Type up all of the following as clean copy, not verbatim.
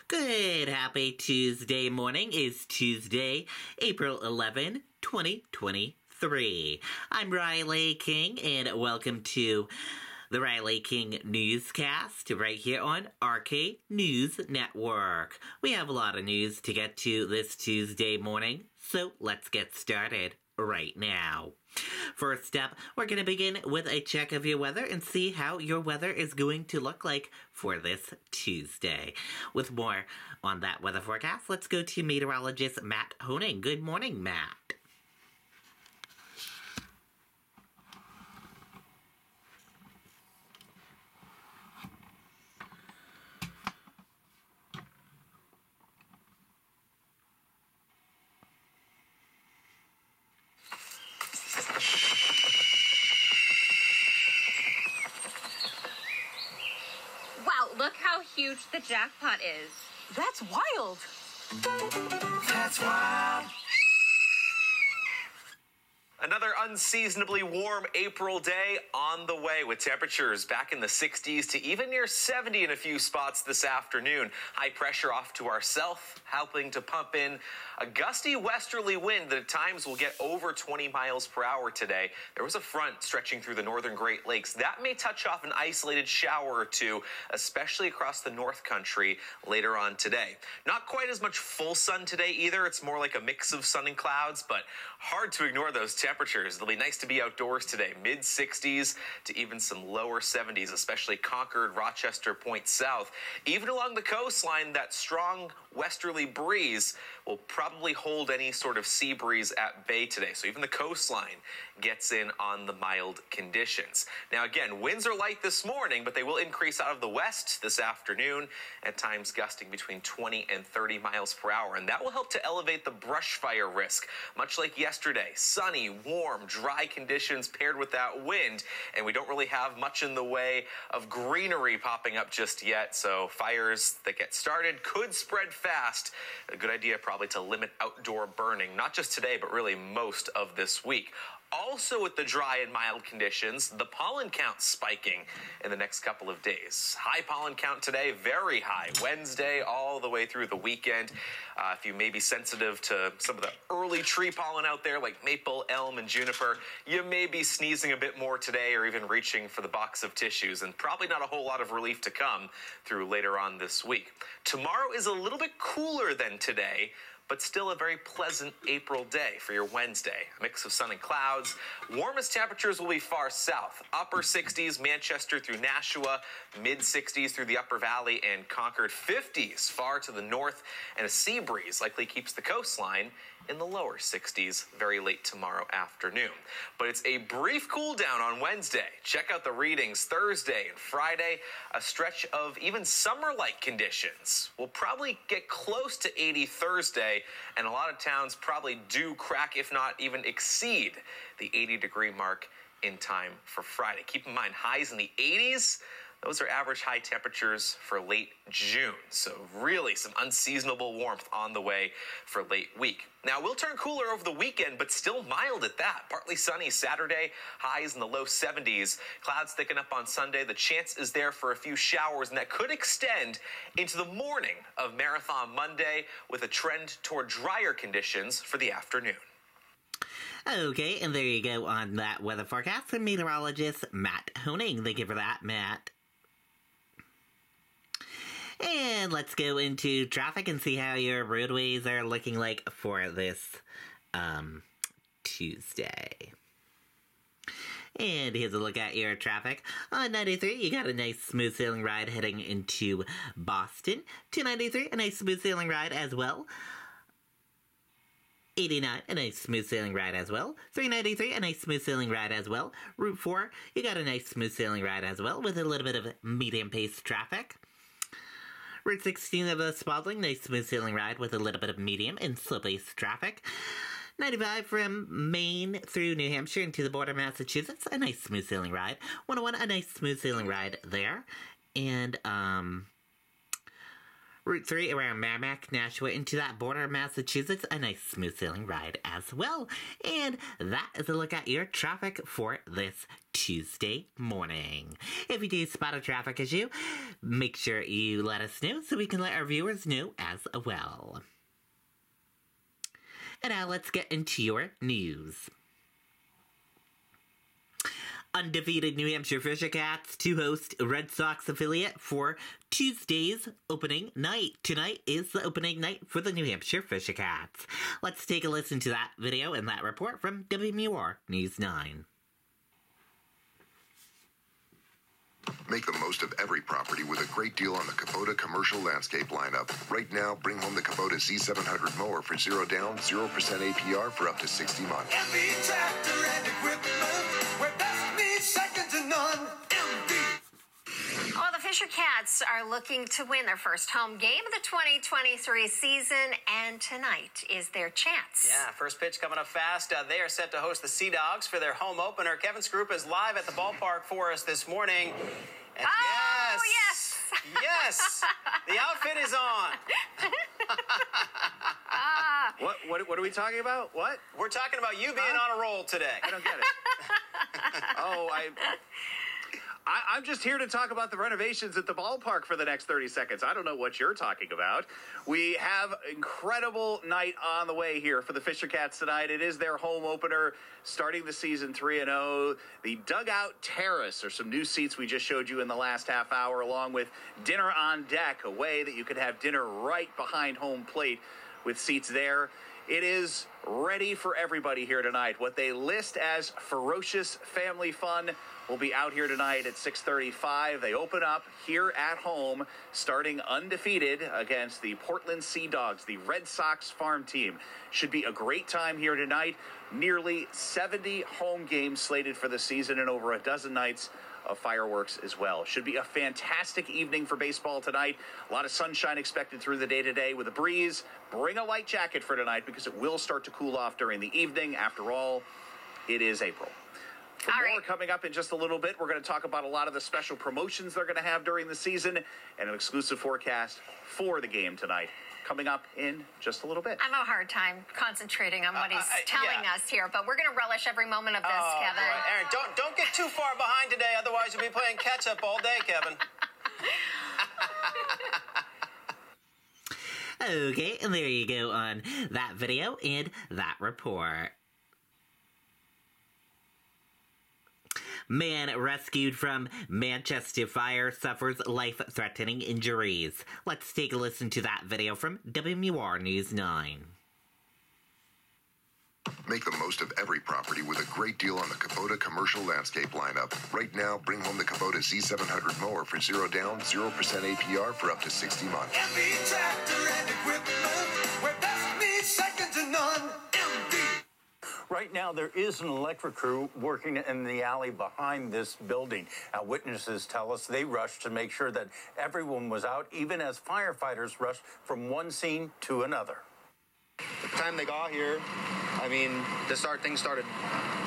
Good, happy Tuesday morning. Is Tuesday, April 11, 2023. I'm Riley King, and welcome to the Riley King Newscast right here on RK News Network. We have a lot of news to get to this Tuesday morning, so let's get started right now. First up, we're going to begin with a check of your weather and see how your weather is going to look like for this Tuesday. With more on that weather forecast, let's go to meteorologist Matt Honing. Good morning, Matt. Look how huge the jackpot is. That's wild. That's wild. Another unseasonably warm April day on the way, with temperatures back in the 60s to even near 70 in a few spots this afternoon. High pressure off to our south, helping to pump in a gusty westerly wind that at times will get over 20 miles per hour today. There was a front stretching through the northern Great Lakes. That may touch off an isolated shower or two, especially across the North Country later on today. Not quite as much full sun today either. It's more like a mix of sun and clouds, but hard to ignore those temperatures. It'll be nice to be outdoors today. Mid-60s to even some lower 70s, especially Concord, Rochester, Point South. Even along the coastline, that strong westerly breeze will probably hold any sort of sea breeze at bay today. So even the coastline gets in on the mild conditions. Now again, winds are light this morning, but they will increase out of the west this afternoon, at times gusting between 20 and 30 miles per hour. And that will help to elevate the brush fire risk. Much like yesterday, sunny, warm, dry conditions paired with that wind. And we don't really have much in the way of greenery popping up just yet. So fires that get started could spread fast. A good idea probably to limit outdoor burning, not just today, but really most of this week. Also with the dry and mild conditions, the pollen count spiking in the next couple of days. High pollen count today, very high. Wednesday all the way through the weekend. If you may be sensitive to some of the early tree pollen out there, like maple, elm, and juniper, you may be sneezing a bit more today or even reaching for the box of tissues, and probably not a whole lot of relief to come through later on this week. Tomorrow is a little bit cooler than today, but still a very pleasant April day for your Wednesday. A mix of sun and clouds. Warmest temperatures will be far south. Upper 60s, Manchester through Nashua. Mid 60s through the Upper Valley and Concord. 50s far to the north, and a sea breeze likely keeps the coastline in the lower 60s very late tomorrow afternoon. But it's a brief cool down on Wednesday. Check out the readings Thursday and Friday. A stretch of even summer-like conditions. We'll probably get close to 80 Thursday, and a lot of towns probably do crack, if not even exceed, the 80-degree mark in time for Friday. Keep in mind, highs in the 80s. Those are average high temperatures for late June. So really some unseasonable warmth on the way for late week. Now, we'll turn cooler over the weekend, but still mild at that. Partly sunny Saturday, highs in the low 70s. Clouds thicken up on Sunday. The chance is there for a few showers, and that could extend into the morning of Marathon Monday, with a trend toward drier conditions for the afternoon. Okay, and there you go on that weather forecast from meteorologist Matt Honing. Thank you for that, Matt. And let's go into traffic and see how your roadways are looking like for this Tuesday. And here's a look at your traffic. On 93, you got a nice smooth sailing ride heading into Boston. 293, a nice smooth sailing ride as well. 89, a nice smooth sailing ride as well. 393, a nice smooth sailing ride as well. Route 4, you got a nice smooth sailing ride as well, with a little bit of medium paced traffic. Route 16 of the Spalding, nice smooth sailing ride with a little bit of medium and slow-paced traffic. 95 from Maine through New Hampshire into the border of Massachusetts, a nice smooth sailing ride. 101, a nice smooth sailing ride there. And Route 3 around Merrimack, Nashua into that border of Massachusetts, a nice smooth sailing ride as well. And that is a look at your traffic for this Tuesday morning. If you do spot a traffic issue, make sure you let us know so we can let our viewers know as well. And now let's get into your news. Undefeated New Hampshire Fisher Cats to host Red Sox affiliate for Tuesday's opening night. Tonight is the opening night for the New Hampshire Fisher Cats. Let's take a listen to that video and that report from WMUR News 9. Make the most of every property with a great deal on the Kubota commercial landscape lineup. Right now, bring home the Kubota Z700 mower for 0 down, 0% APR for up to 60 months. MV tractor and equipment, where best meets second to none. MV. Well, the Fisher Cats are looking to win their first home game of the 2023 season, and tonight is their chance. Yeah, first pitch coming up fast. They are set to host the Sea Dogs for their home opener. Kevin Scroop is live at the ballpark for us this morning. And yes! Yes! The outfit is on. What are we talking about? What? We're talking about you being on a roll today. I don't get it. I'm just here to talk about the renovations at the ballpark for the next 30 seconds. I don't know what you're talking about. We have an incredible night on the way here for the Fisher Cats tonight. It is their home opener, starting the season 3-0. The Dugout Terrace are some new seats we just showed you in the last half hour, along with dinner on deck, a way that you could have dinner right behind home plate with seats there. It is ready for everybody here tonight. What they list as ferocious family fun will be out here tonight at 6:35. They open up here at home, starting undefeated against the Portland Sea Dogs, the Red Sox farm team. Should be a great time here tonight. Nearly 70 home games slated for the season and over a dozen nights of fireworks as well. Should be a fantastic evening for baseball tonight. A lot of sunshine expected through the day today with a breeze. Bring a light jacket for tonight because it will start to cool off during the evening. After all, it is April. For more coming up in just a little bit, we're going to talk about a lot of the special promotions they're going to have during the season and an exclusive forecast for the game tonight. Coming up in just a little bit. I have a hard time concentrating on what he's telling us here, but we're going to relish every moment of this, Kevin. Boy. Aaron, don't get too far behind today, otherwise you'll be playing catch-up all day, Kevin. Okay, and there you go on that video and that report. Man rescued from Manchester fire suffers life-threatening injuries. Let's take a listen to that video from WMUR News 9. Make the most of every property with a great deal on the Kubota commercial landscape lineup. Right now, bring home the Kubota Z700 mower for 0 down, 0% APR for up to 60 months. MV tractor and equipment, where best meets second to none. MV. Right now, there is an electric crew working in the alley behind this building. Witnesses tell us they rushed to make sure that everyone was out, even as firefighters rushed from one scene to another. By the time they got here, things started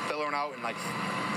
billowing out in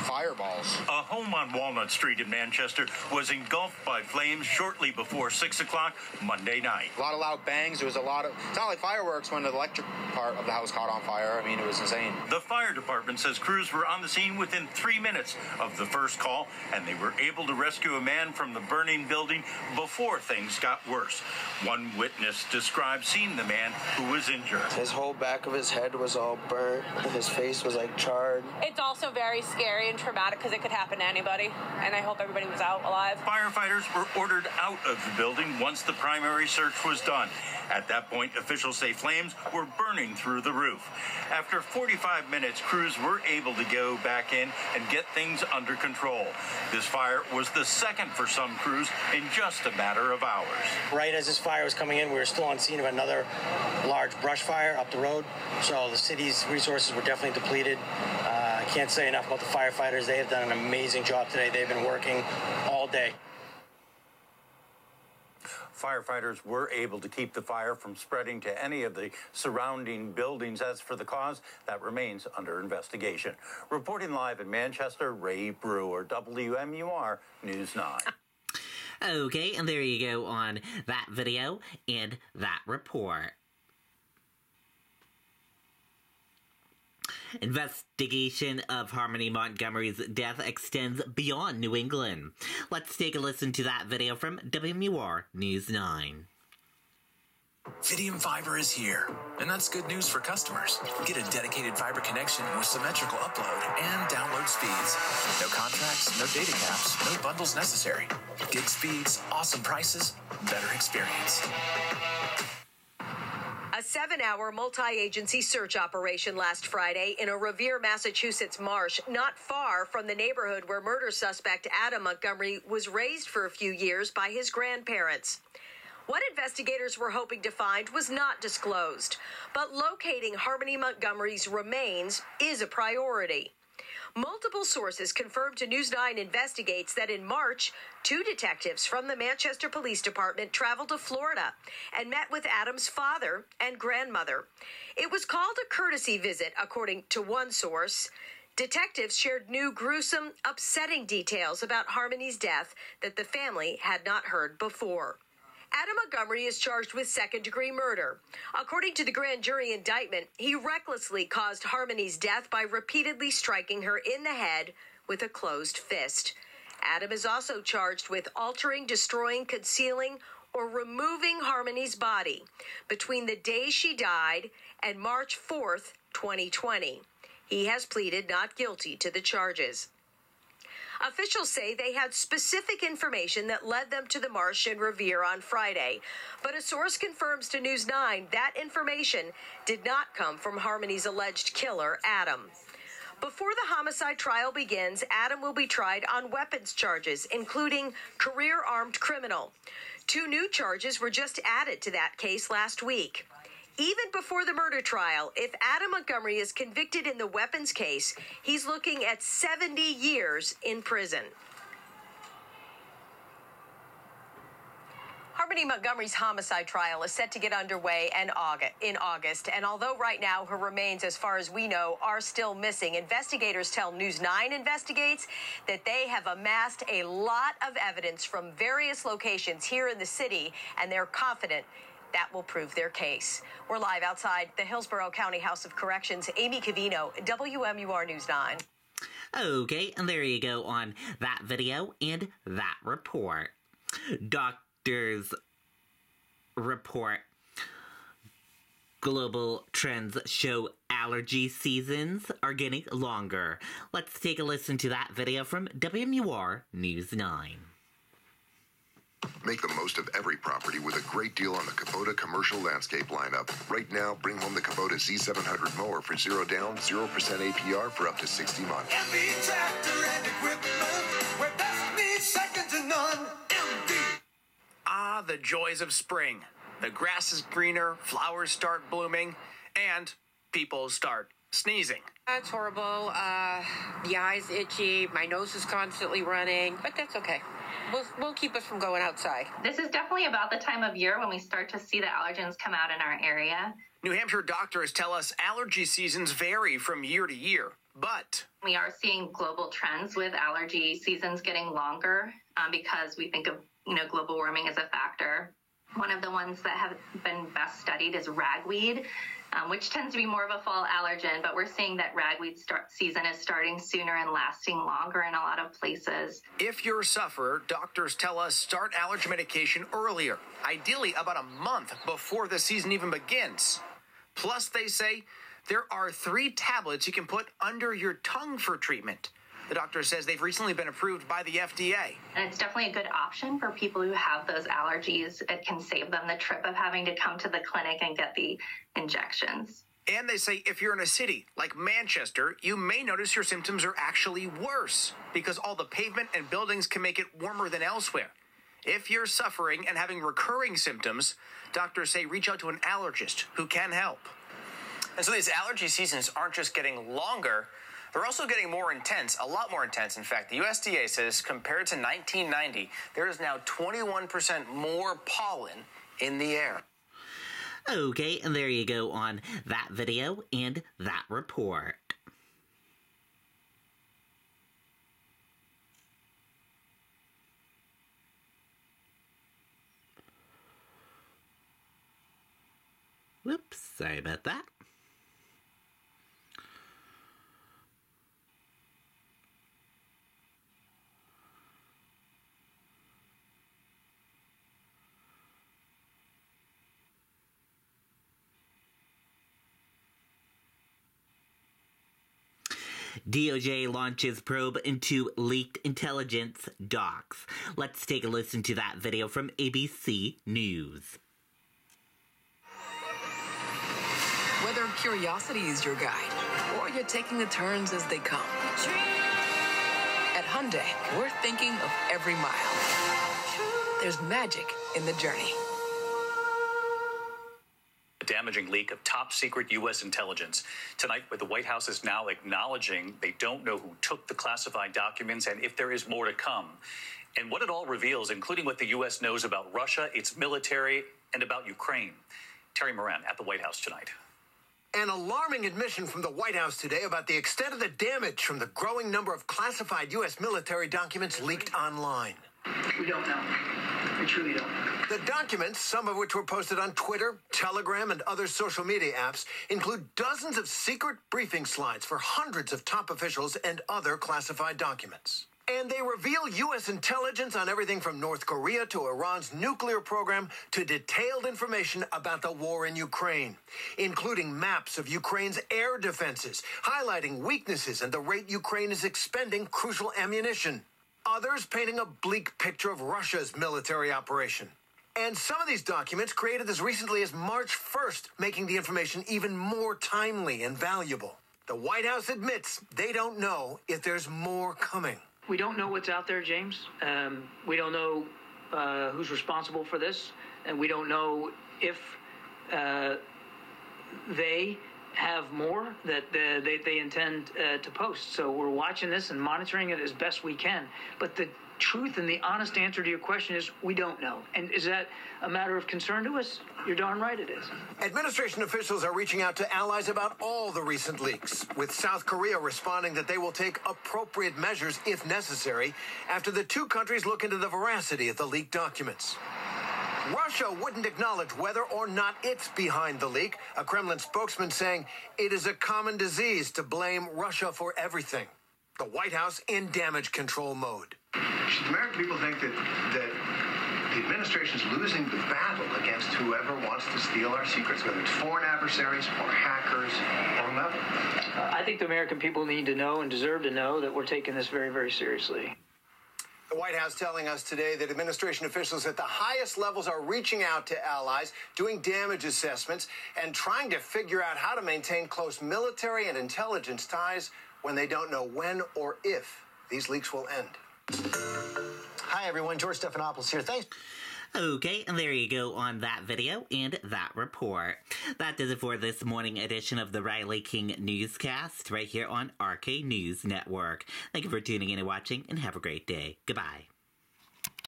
fireballs. A home on Walnut Street in Manchester was engulfed by flames shortly before 6 o'clock Monday night. A lot of loud bangs. There was a lot of... It's not like fireworks when the electric part of the house caught on fire. It was insane. The fire department says crews were on the scene within 3 minutes of the first call, and they were able to rescue a man from the burning building before things got worse. One witness described seeing the man who was injured. His whole back of his head was all burnt. His face was charred. It's also very scary and traumatic because it could happen to anybody, and I hope everybody was out alive. Firefighters were ordered out of the building once the primary search was done. At that point, officials say flames were burning through the roof. After 45 minutes, crews were able to go back in and get things under control. This fire was the second for some crews in just a matter of hours. Right as this fire was coming in, we were still on scene of another large brush fire up the road, so the city's resources were definitely depleted. I can't say enough about the firefighters. They have done an amazing job today. They've been working all day. Firefighters were able to keep the fire from spreading to any of the surrounding buildings. As for the cause, that remains under investigation. Reporting live in Manchester, Ray Brewer, WMUR News 9. Okay, and there you go on that video and that report. Investigation of Harmony Montgomery's death extends beyond New England. Let's take a listen to that video from WMUR News 9. Fidium Fiber is here, and that's good news for customers. Get a dedicated fiber connection with symmetrical upload and download speeds. No contracts, no data caps, no bundles necessary. Gig speeds, awesome prices, better experience. A 7-hour multi-agency search operation last Friday in a Revere, Massachusetts marsh not far from the neighborhood where murder suspect Adam Montgomery was raised for a few years by his grandparents. What investigators were hoping to find was not disclosed, but locating Harmony Montgomery's remains is a priority. Multiple sources confirmed to News 9 Investigates that in March, 2 detectives from the Manchester Police Department traveled to Florida and met with Adam's father and grandmother. It was called a courtesy visit, according to one source. Detectives shared new, gruesome, upsetting details about Harmony's death that the family had not heard before. Adam Montgomery is charged with second-degree murder. According to the grand jury indictment, he recklessly caused Harmony's death by repeatedly striking her in the head with a closed fist. Adam is also charged with altering, destroying, concealing, or removing Harmony's body between the day she died and March 4th, 2020. He has pleaded not guilty to the charges. Officials say they had specific information that led them to the marsh in Revere on Friday. But a source confirms to News 9 that information did not come from Harmony's alleged killer, Adam. Before the homicide trial begins, Adam will be tried on weapons charges, including career armed criminal. 2 new charges were just added to that case last week. Even before the murder trial, if Adam Montgomery is convicted in the weapons case, he's looking at 70 years in prison. Harmony Montgomery's homicide trial is set to get underway in August. And although right now her remains, as far as we know, are still missing, investigators tell News 9 Investigates that they have amassed a lot of evidence from various locations here in the city, and they're confident that will prove their case. We're live outside the Hillsborough County House of Corrections. Amy Cavino, WMUR News 9. Okay, and there you go on that video and that report. Doctors report global trends show allergy seasons are getting longer. Let's take a listen to that video from WMUR News 9. Make the most of every property with a great deal on the Kubota commercial landscape lineup. Right now, bring home the Kubota Z700 mower for 0 down, 0% APR for up to 60 months. MV tractor and equipment, where best means second to none. MV. Ah, the joys of spring. The grass is greener, flowers start blooming, and people start sneezing. It's horrible. The eye's itchy. My nose is constantly running, but that's okay. We'll keep us from going outside. This is definitely about the time of year when we start to see the allergens come out in our area. New Hampshire doctors tell us allergy seasons vary from year to year, but we are seeing global trends with allergy seasons getting longer because we think of, global warming as a factor. One of the ones that have been best studied is ragweed, which tends to be more of a fall allergen, but we're seeing that ragweed season is starting sooner and lasting longer in a lot of places. If you're a sufferer, doctors tell us start allergy medication earlier, ideally about a month before the season even begins. Plus, they say there are 3 tablets you can put under your tongue for treatment. The doctor says they've recently been approved by the FDA. And it's definitely a good option for people who have those allergies. It can save them the trip of having to come to the clinic and get the injections. And they say if you're in a city like Manchester, you may notice your symptoms are actually worse because all the pavement and buildings can make it warmer than elsewhere. If you're suffering and having recurring symptoms, doctors say reach out to an allergist who can help. And so these allergy seasons aren't just getting longer, they're also getting more intense, a lot more intense. In fact, the USDA says compared to 1990, there is now 21% more pollen in the air. Okay, and there you go on that video and that report. Whoops, sorry about that. DOJ launches probe into leaked intelligence docs. Let's take a listen to that video from ABC News. Whether curiosity is your guide or you're taking the turns as they come. At Hyundai, we're thinking of every mile. There's magic in the journey. A damaging leak of top-secret U.S. intelligence. Tonight, where the White House is now acknowledging they don't know who took the classified documents and if there is more to come. And what it all reveals, including what the U.S. knows about Russia, its military, and about Ukraine. Terry Moran at the White House tonight. An alarming admission from the White House today about the extent of the damage from the growing number of classified U.S. military documents leaked online. We don't know. We truly don't. The documents, some of which were posted on Twitter, Telegram, and other social media apps, include dozens of secret briefing slides for hundreds of top officials and other classified documents. And they reveal U.S. intelligence on everything from North Korea to Iran's nuclear program to detailed information about the war in Ukraine, including maps of Ukraine's air defenses, highlighting weaknesses and the rate Ukraine is expending crucial ammunition. Others painting a bleak picture of Russia's military operation. And some of these documents created as recently as March 1st, making the information even more timely and valuable. The White House admits they don't know if there's more coming. We don't know what's out there, James. We don't know who's responsible for this, and we don't know if they have more that they intend to post. So we're watching this and monitoring it as best we can. But the truth and the honest answer to your question is we don't know. And is that a matter of concern to us? You're darn right it is. Administration officials are reaching out to allies about all the recent leaks, with South Korea responding that they will take appropriate measures if necessary after the two countries look into the veracity of the leaked documents. Russia wouldn't acknowledge whether or not it's behind the leak, a Kremlin spokesman saying it is a common disease to blame Russia for everything. The White House in damage control mode. Should the American people think that the administration is losing the battle against whoever wants to steal our secrets, whether it's foreign adversaries or hackers or whomever? I think the American people need to know and deserve to know that we're taking this very, very seriously. The White House telling us today that administration officials at the highest levels are reaching out to allies, doing damage assessments, and trying to figure out how to maintain close military and intelligence ties when they don't know when or if these leaks will end. Hi, everyone. George Stephanopoulos here. Thanks. Okay, and there you go on that video and that report. That does it for this morning edition of the Riley King Newscast right here on RK News Network. Thank you for tuning in and watching, and have a great day. Goodbye.